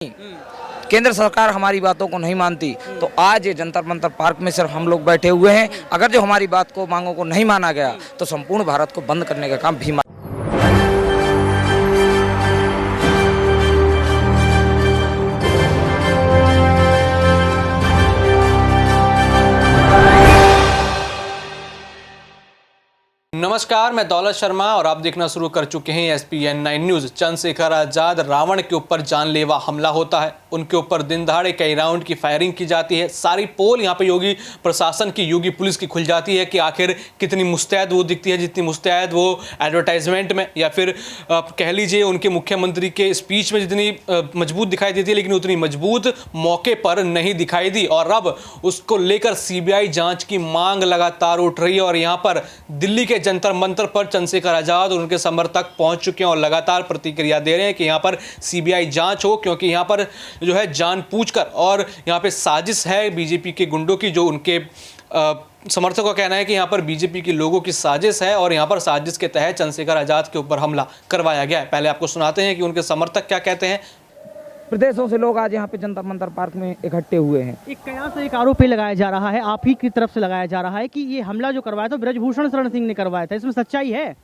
केंद्र सरकार हमारी बातों को नहीं मानती तो आज ये जंतर मंतर पार्क में सिर्फ हम लोग बैठे हुए हैं। अगर जो हमारी बात को मांगों को नहीं माना गया तो संपूर्ण भारत को बंद करने का काम भी नमस्कार, मैं दौलत शर्मा और आप देखना शुरू कर चुके हैं SPN9 न्यूज़। चंद्रशेखर आज़ाद रावण के ऊपर जानलेवा हमला होता है, उनके ऊपर दिन दहाड़े कई राउंड की फायरिंग की जाती है। सारी पोल यहाँ पे योगी प्रशासन की, योगी पुलिस की खुल जाती है कि आखिर कितनी मुस्तैद वो दिखती है, जितनी मुस्तैद वो एडवर्टाइजमेंट में या फिर कह लीजिए उनके मुख्यमंत्री के स्पीच में जितनी मजबूत दिखाई देती है, लेकिन उतनी मजबूत मौके पर नहीं दिखाई दी। और अब उसको लेकर CBI जाँच की मांग लगातार उठ रही है और यहाँ पर दिल्ली के जंतर मंतर पर चंद्रशेखर आजाद और उनके समर्थक पहुंच चुके हैं और लगातार प्रतिक्रिया दे रहे हैं कि यहां पर CBI जांच हो, क्योंकि यहां पर जो है जानबूझकर और यहां पे साजिश है बीजेपी के गुंडों की। जो उनके समर्थकों का कहना है कि यहां पर बीजेपी के लोगों की साजिश है और यहां पर साजिश के तहत चंद्रशेखर आजाद के ऊपर हमला करवाया गया है। पहले आपको सुनाते हैं कि उनके समर्थक क्या कहते हैं। प्रदेशों से लोग आज यहाँ पे जंतर मंतर पार्क में इकट्ठे हुए हैं। एक कयास एक आरोप लगाया जा रहा है, आप ही की तरफ से लगाया जा रहा है कि ये हमला जो करवाया था ब्रजभूषण शरण सिंह ने करवाया था, इसमें सच्चाई है?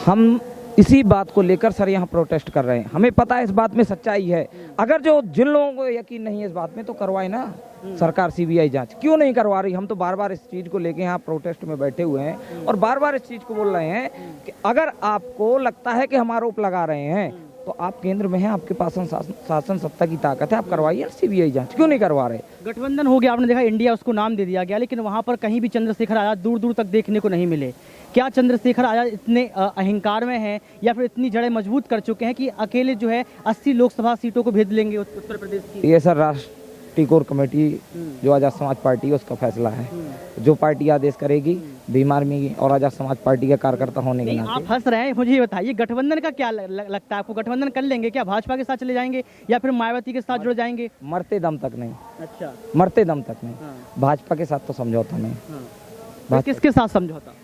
हम इसी बात को लेकर सर यहाँ प्रोटेस्ट कर रहे हैं। हमें पता है इस बात में सच्चाई है। अगर जो जिन लोगों को यकीन नहीं है इस बात में तो करवाए ना सरकार CBI जांच। क्यों नहीं करवा रही? हम तो बार बार इस चीज को लेके यहाँ प्रोटेस्ट में बैठे हुए हैं और बार बार इस चीज को बोल रहे हैं कि अगर आपको लगता है कि हम आरोप लगा रहे हैं तो आप केंद्र में हैं, आपके पास शासन सत्ता की ताकत है, आप करवाइए CBI जांच। क्यों नहीं करवा रहे? गठबंधन हो गया, आपने देखा इंडिया उसको नाम दे दिया गया, लेकिन वहां पर कहीं भी चंद्रशेखर आजाद दूर दूर तक देखने को नहीं मिले। क्या चंद्रशेखर आजाद इतने अहंकार में हैं या फिर इतनी जड़ें मजबूत कर चुके हैं कि अकेले जो है 80 लोकसभा सीटों को भेज लेंगे उत्तर प्रदेश की? ये सर राष्ट्रीय कोर कमेटी जो आजाद समाज पार्टी है उसका फैसला है। जो पार्टी आदेश करेगी, भीम आर्मी और आजाद समाज पार्टी के कार्यकर्ता होने के नाते। आप हंस रहे हैं, मुझे ये बताइए गठबंधन का क्या लगता है आपको? गठबंधन कर लेंगे क्या? भाजपा के साथ चले जाएंगे या फिर मायावती के साथ जुड़ जाएंगे? मरते दम तक नहीं। अच्छा, मरते दम तक नहीं। भाजपा के साथ तो समझौता नहीं। तो किसके साथ समझौता?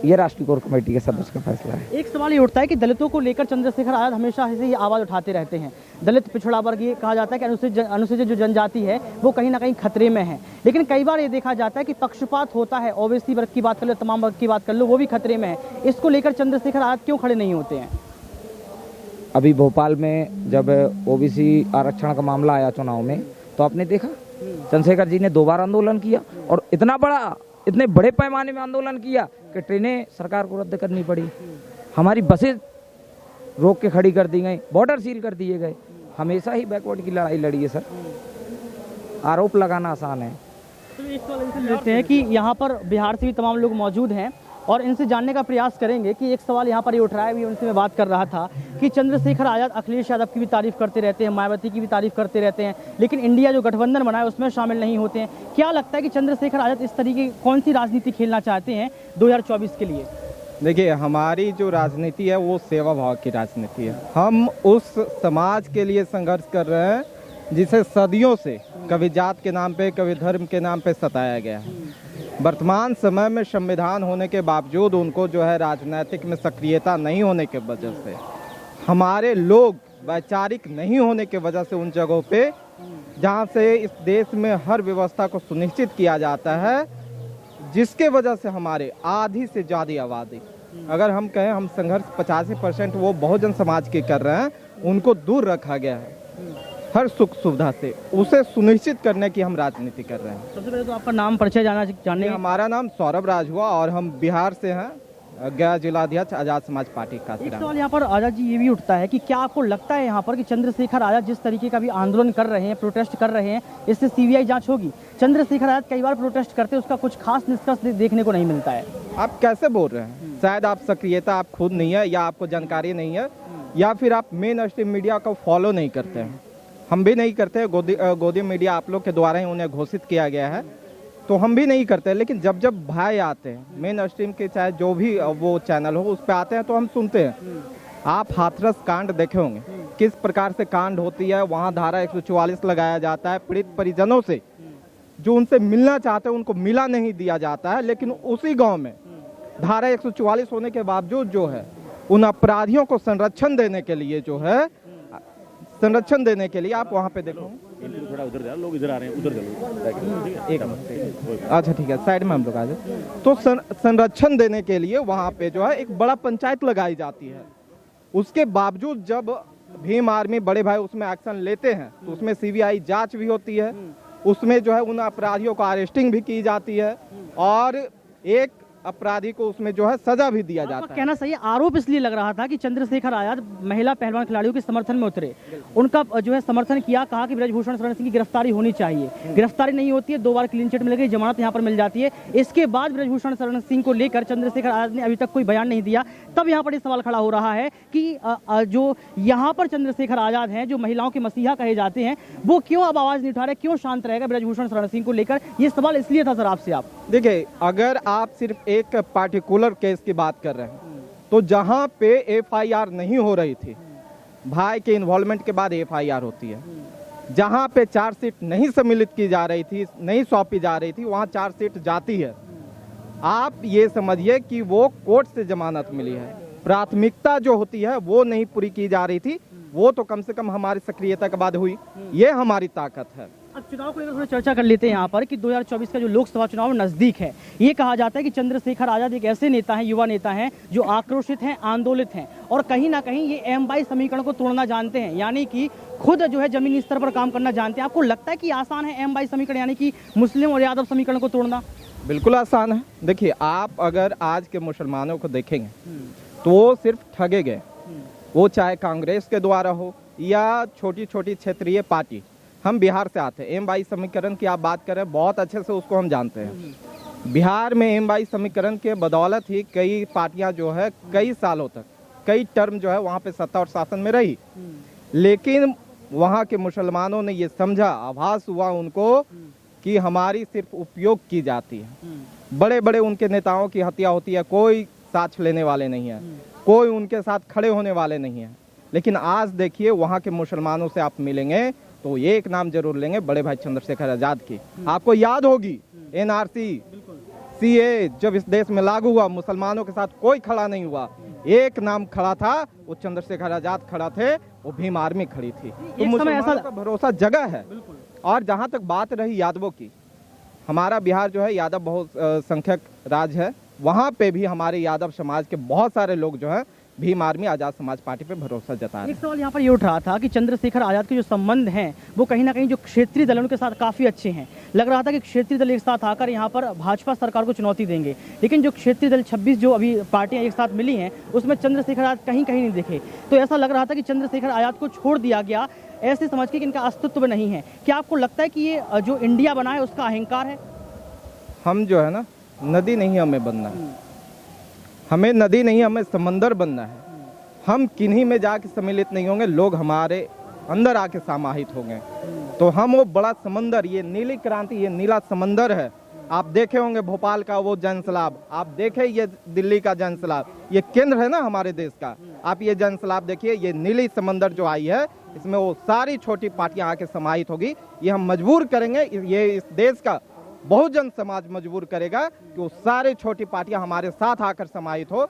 ये राष्ट्रीय कोर कमेटी के सदस्य का फैसला है। एक सवाल ये उठता है कि दलितों को लेकर चंद्रशेखर आजाद हमेशा से ही आवाज उठाते रहते हैं। दलित पिछड़ा वर्ग, ये कहा जाता है कि अनुसूचित जो जनजाति है वो कहीं ना कहीं खतरे में है, लेकिन कई बार ये देखा जाता है कि पक्षपात होता है। OBC वर्ग की बात कर लो, तमाम वर्ग की बात कर लो, वो भी खतरे में है। इसको लेकर चंद्रशेखर आजाद क्यों खड़े नहीं होते हैं? अभी भोपाल में जब OBC आरक्षण का मामला आया चुनाव में तो आपने देखा चंद्रशेखर जी ने 2 बार आंदोलन किया और इतने बड़े पैमाने में आंदोलन किया कि ट्रेनें सरकार को रद्द करनी पड़ी, हमारी बसें रोक के खड़ी कर दी गई, बॉर्डर सील कर दिए गए। हमेशा ही बैकवर्ड की लड़ाई लड़ी है सर। आरोप लगाना आसान है। तो एक सवाल लेते हैं कि यहाँ पर बिहार से भी तमाम लोग मौजूद हैं और इनसे जानने का प्रयास करेंगे कि एक सवाल यहाँ पर ये उठ रहा है, भी उनसे मैं बात कर रहा था कि चंद्रशेखर आजाद अखिलेश यादव की भी तारीफ करते रहते हैं, मायावती की भी तारीफ करते रहते हैं, लेकिन इंडिया जो गठबंधन बना है उसमें शामिल नहीं होते हैं। क्या लगता है कि चंद्रशेखर आजाद इस तरीके की कौन सी राजनीति खेलना चाहते हैं 2024 के लिए? देखिए, हमारी जो राजनीति है वो सेवा भाव की राजनीति है। हम उस समाज के लिए संघर्ष कर रहे हैं जिसे सदियों से कभी जात के नाम पे, कभी धर्म के नाम पे सताया गया है। वर्तमान समय में संविधान होने के बावजूद उनको जो है राजनीतिक में सक्रियता नहीं होने के वजह से, हमारे लोग वैचारिक नहीं होने के वजह से उन जगहों पे जहां से इस देश में हर व्यवस्था को सुनिश्चित किया जाता है, जिसके वजह से हमारे आधी से ज़्यादा आबादी, अगर हम कहें हम संघर्ष 85% वो बहुजन समाज के कर रहे हैं, उनको दूर रखा गया है हर सुख सुविधा से, उसे सुनिश्चित करने की हम राजनीति कर रहे हैं। सबसे पहले तो आपका नाम परिचय जानने। हमारा नाम सौरभ राज हुआ और हम बिहार से हैं, गया जिलाध्यक्ष आजाद समाज पार्टी का। एक सवाल यहाँ पर आजाद जी ये भी उठता है कि क्या आपको लगता है यहाँ पर कि चंद्रशेखर आजाद जिस तरीके का भी आंदोलन कर रहे हैं, प्रोटेस्ट कर रहे हैं, इससे CBI जांच होगी? चंद्रशेखर आजाद कई बार प्रोटेस्ट करते हैं, उसका कुछ खास निष्कर्ष देखने को नहीं मिलता है। आप कैसे बोल रहे हैं? शायद आप सक्रियता आप खुद नहीं है, या आपको जानकारी नहीं है, या फिर आप मेन स्ट्रीम मीडिया को फॉलो नहीं करते हैं। हम भी नहीं करते, गोदी मीडिया आप लोग के द्वारा ही उन्हें घोषित किया गया है, तो हम भी नहीं करते। लेकिन जब भाई आते हैं मेन स्ट्रीम के, चाहे जो भी वो चैनल हो, उस पर आते हैं तो हम सुनते हैं। आप हाथरस कांड देखे होंगे, किस प्रकार से कांड होती है। वहाँ धारा 144 लगाया जाता है, पीड़ित परिजनों से जो उनसे मिलना चाहते हैं उनको मिला नहीं दिया जाता है, लेकिन उसी गाँव में धारा 144 होने के बावजूद जो है उन अपराधियों को संरक्षण देने के लिए जो है संरक्षण देने के लिए आप वहाँ पे देखो, थोड़ा उधर जा, लोग इधर आ रहे हैं, उधर चलो। एक मिनट, अच्छा ठीक है, साइड में हम लोग आ जाए। तो संरक्षण देने के लिए वहाँ पे जो है एक बड़ा पंचायत लगाई जाती है। उसके बावजूद जब भीम आर्मी बड़े भाई उसमें एक्शन लेते हैं तो उसमें सीबीआई जांच भी होती है, उसमें जो है उन अपराधियों को अरेस्टिंग भी की जाती है और एक अपराधी को उसमें जो है सजा भी दिया जाता है। कहना सही है। आरोप इसलिए लग रहा था कि चंद्रशेखर आजाद महिला पहलवान खिलाड़ियों के समर्थन में उतरे, उनका जो है समर्थन किया, कहा कि ब्रजभूषण शरण सिंह की गिरफ्तारी होनी चाहिए। गिरफ्तारी नहीं होती है, 2 बार क्लीन चिट मिल गई, जमानत यहाँ पर मिल जाती है। इसके बाद ब्रजभूषण शरण सिंह को लेकर चंद्रशेखर आजाद ने अभी तक कोई बयान नहीं दिया। तब यहाँ पर ये सवाल खड़ा हो रहा है कि जो यहाँ पर चंद्रशेखर आजाद हैं, जो महिलाओं के मसीहा कहे जाते हैं, वो क्यों अब आवाज नहीं उठा रहे, क्यों शांत रहेगा ब्रजभूषण शरण सिंह को लेकर? ये सवाल इसलिए था सर आपसे। आप देखिए, अगर आप सिर्फ एक पार्टिकुलर केस की बात कर रहे हैं तो जहां पे एफआईआर नहीं हो रही थी, भाई के इन्वॉल्वमेंट के बाद एफआईआर होती है। जहां पे चार्जशीट नहीं सम्मिलित की जा रही थी, नहीं सौंपी जा रही थी, वहां चार्जशीट जाती है। आप ये समझिए कि वो कोर्ट से जमानत मिली है। प्राथमिकता जो होती है वो नहीं पूरी की जा रही थी, वो तो कम से कम हमारी सक्रियता के बाद हुई। ये हमारी ताकत है। अब चुनाव को लेकर थोड़ी चर्चा कर लेते हैं यहाँ पर कि 2024 का जो लोकसभा चुनाव नजदीक है। ये कहा जाता है कि चंद्रशेखर आजाद एक ऐसे नेता हैं, युवा नेता हैं, जो आक्रोशित हैं, आंदोलित हैं और कहीं ना कहीं ये M22 समीकरण को तोड़ना जानते हैं, यानी कि खुद जो है जमीनी स्तर पर काम करना जानते हैं। आपको लगता है कि आसान है M22 समीकरण यानी कि मुस्लिम और यादव समीकरण को तोड़ना? बिल्कुल आसान है। देखिए, आप अगर आज के मुसलमानों को देखेंगे तो वो सिर्फ ठगे गए, वो चाहे कांग्रेस के द्वारा हो या छोटी छोटी क्षेत्रीय पार्टी। हम बिहार से आते हैं, M22 समीकरण की आप बात करें, बहुत अच्छे से उसको हम जानते हैं। बिहार में M22 समीकरण के बदौलत ही कई पार्टियां जो है कई सालों तक, कई टर्म जो है वहाँ पे सत्ता और शासन में रही, लेकिन वहाँ के मुसलमानों ने ये समझा, आभास हुआ उनको कि हमारी सिर्फ उपयोग की जाती है। बड़े बड़े उनके नेताओं की हत्या होती है, कोई साक्ष्य लेने वाले नहीं है, कोई उनके साथ खड़े होने वाले नहीं है। लेकिन आज देखिए, वहाँ के मुसलमानों से आप मिलेंगे तो एक नाम जरूर लेंगे, बड़े भाई चंद्रशेखर आजाद की। आपको याद होगी NRC CA जब इस देश में लागू हुआ, मुसलमानों के साथ कोई खड़ा नहीं हुआ, एक नाम खड़ा था, वो चंद्रशेखर आजाद खड़ा थे, वो भीम आर्मी खड़ी थी। तो मुसलमानों का भरोसा जगह है। और जहाँ तक बात रही यादवों की, हमारा बिहार जो है यादव बहुत संख्यक राज्य है, वहाँ पे भी हमारे यादव समाज के बहुत सारे लोग जो है भीम आर्मी आजाद समाज पार्टी पे भरोसा जता रहे हैं। एक सवाल यहाँ पर ये उठ रहा था कि चंद्रशेखर आजाद के जो संबंध हैं वो कहीं ना कहीं जो क्षेत्रीय दलों के साथ काफ़ी अच्छे हैं। लग रहा था कि क्षेत्रीय दल एक साथ आकर यहाँ पर भाजपा सरकार को चुनौती देंगे, लेकिन जो क्षेत्रीय दल 26 जो अभी पार्टियां एक साथ मिली हैं उसमें चंद्रशेखर आजाद कहीं कहीं नहीं दिखे। तो ऐसा लग रहा था कि चंद्रशेखर आजाद को छोड़ दिया गया, ऐसे समझ के कि इनका अस्तित्व नहीं है। क्या आपको लगता है कि ये जो इंडिया बना है उसका अहंकार है? हम जो है ना, नदी नहीं हमें बनना है, हमें नदी नहीं, हमें समंदर बनना है। हम किन्हीं में जाके सम्मिलित नहीं होंगे, लोग हमारे अंदर आके समाहित होंगे तो हम वो बड़ा समंदर, ये नीली क्रांति, ये नीला समंदर है। आप देखे होंगे भोपाल का वो जनसैलाब, आप देखे ये दिल्ली का जनसैलाब, ये केंद्र है ना हमारे देश का। आप ये जनसैलाब देखिए, ये नीली समंदर जो आई है, इसमें वो सारी छोटी पार्टियां आके समाहित होगी। ये हम मजबूर करेंगे, ये इस देश का बहुजन समाज मजबूर करेगा कि वो सारे छोटी पार्टियां हमारे साथ आकर समाहित हो।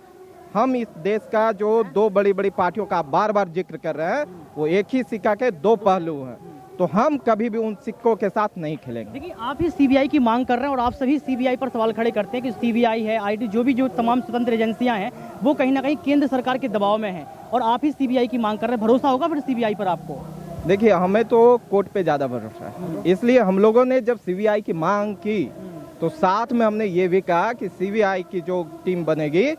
हम इस देश का जो 2 बड़ी बड़ी पार्टियों का बार बार जिक्र कर रहे हैं, वो एक ही सिक्का के 2 पहलू हैं, तो हम कभी भी उन सिक्कों के साथ नहीं खेलेंगे। देखिए, आप ही सीबीआई की मांग कर रहे हैं और आप सभी सीबीआई पर सवाल खड़े करते हैं कि सीबीआई है, आईटी, जो तमाम स्वतंत्र एजेंसियां हैं वो कहीं ना कहीं केंद्र सरकार के दबाव में हैं और आप ही सीबीआई की मांग कर रहे हैं। भरोसा होगा फिर सीबीआई पर आपको? देखिए, हमें तो कोर्ट पे ज्यादा भरोसा है, इसलिए हम लोगों ने जब सीबीआई की मांग की तो साथ में हमने ये भी कहा कि सीबीआई की जो टीम बनेगी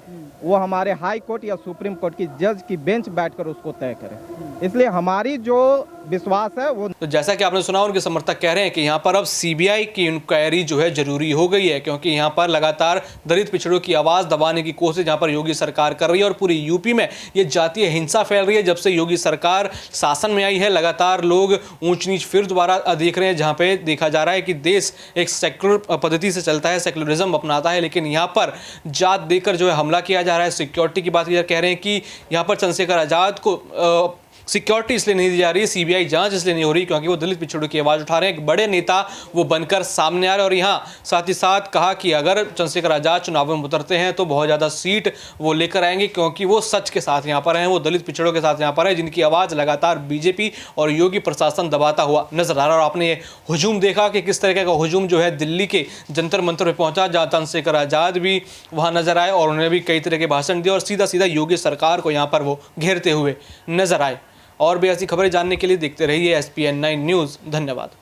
वो हमारे हाई कोर्ट या सुप्रीम कोर्ट की जज की बेंच बैठकर उसको तय करे। इसलिए हमारी जो विश्वास है वो, तो जैसा कि आपने सुना, उनके समर्थक कह रहे हैं कि यहाँ पर अब सीबीआई की इंक्वायरी जो है जरूरी हो गई है, क्योंकि यहाँ पर लगातार दलित पिछड़ों की आवाज़ दबाने की कोशिश यहाँ पर योगी सरकार कर रही है और पूरी यूपी में ये जातीय हिंसा फैल रही है। जब से योगी सरकार शासन में आई है, लगातार लोग ऊंच नीच फिर दोबारा देख रहे हैं, जहाँ पे देखा जा रहा है कि देश एक सेक्युलर पद्धति से चलता है, सेक्युलरिज्म अपनाता है, लेकिन यहाँ पर जात देकर जो है हमला किया जा रहा है। सिक्योरिटी की बात कह रहे हैं कि यहाँ पर चंद्रशेखर आजाद को सिक्योरिटी इसलिए नहीं दी जा रही है, सीबीआई जांच इसलिए नहीं हो रही क्योंकि वो दलित पिछड़ों की आवाज़ उठा रहे हैं। एक बड़े नेता वो बनकर सामने आ रहे हैं। और यहाँ साथ ही साथ कहा कि अगर चंद्रशेखर आजाद चुनाव में उतरते हैं तो बहुत ज़्यादा सीट वो लेकर आएंगे, क्योंकि वो सच के साथ यहाँ पर हैं, वो दलित पिछड़ों के साथ यहाँ पर है, जिनकी आवाज़ लगातार बीजेपी और योगी प्रशासन दबाता हुआ नजर आ रहा है। और आपने ये हुजूम देखा कि किस तरीके का हुजूम जो है दिल्ली के जंतर मंतर पे पहुंचा, जहाँ चंद्रशेखर आजाद भी वहाँ नजर आए और उन्होंने भी कई तरह के भाषण दिए और सीधा सीधा योगी सरकार को यहाँ पर वो घेरते हुए नजर आए। और भी ऐसी खबरें जानने के लिए देखते रहिए SPN9 न्यूज़। धन्यवाद।